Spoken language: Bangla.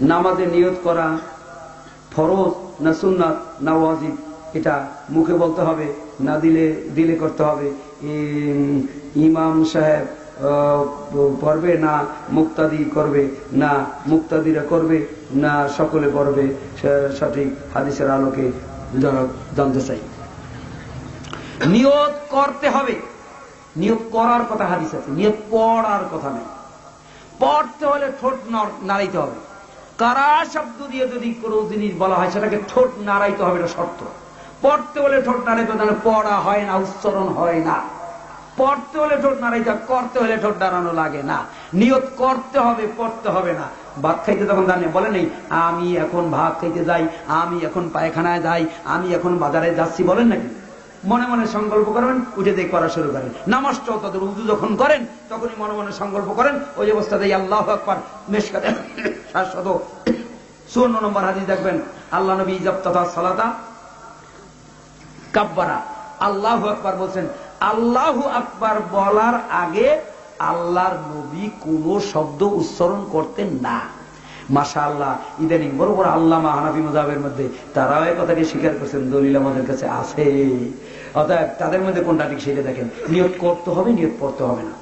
নামাজে নিয়ত করা ফরজ না সুন্নাত না ওয়াজিব, এটা মুখে বলতে হবে না দিলে করতে হবে। ইমাম সাহেব পড়বে না মুক্তাদি করবে, না মুক্তাদিরা করবে না সকলে পড়বে, সঠিক হাদিসের আলোকে জানতে চাই। নিয়ত করতে হবে, নিয়ত করার কথা হাদিস আছে, নিয়ত পড়ার কথা নেই। পড়তে হলে ঠোঁট নাড়াইতে হবে। কারা শব্দ দিয়ে যদি কোনো জিনিস বলা হয় সেটাকে ঠোঁট নাড়াইতে হবে, এটা শর্ত। পড়তে হলে ঠোঁট নাড়াইতে হবে, পড়া হয় না, উচ্চারণ হয় না। পড়তে হলে ঠোঁট নাড়াইতে হবে, করতে হলে ঠোঁট নাড়ানো লাগে না। নিয়ত করতে হবে, পড়তে হবে না। ভাত খাইতে তখন জানে বলে নেই আমি এখন ভাত খাইতে যাই, আমি এখন পায়খানায় যাই, আমি এখন বাজারে যাচ্ছি, বলেন নাকি? মনে মনে সংকল্প করবেন, উঠে দিয়ে করা শুরু করেন। নামাজটাও তাদের উজু যখন করেন তখনই মনে মনে সংকল্প করেন। ওই অবস্থাতেই আল্লাহু আকবার মেশকাতে 754 নম্বর হাদিস দেখবেন, আল্লাহ নবী ইজাবতাতা সালাতা কাব্বারা, আল্লাহু আকবার বলছেন। আল্লাহু আকবার বলার আগে আল্লাহর নবী কোনো শব্দ উচ্চারণ করতেন না। মাশাআল্লাহ, ইদানিং বড় বড় আল্লামা হানাফি মাযহাবের মধ্যে তারাও এই কথাকে স্বীকার করছেন, দলিল আমাদের কাছে আছে। অতএব তাদের মধ্যে কোনটা ঠিক সেটা দেখেন। নিয়ত করতে হবে, নিয়ত পড়তে হবে না।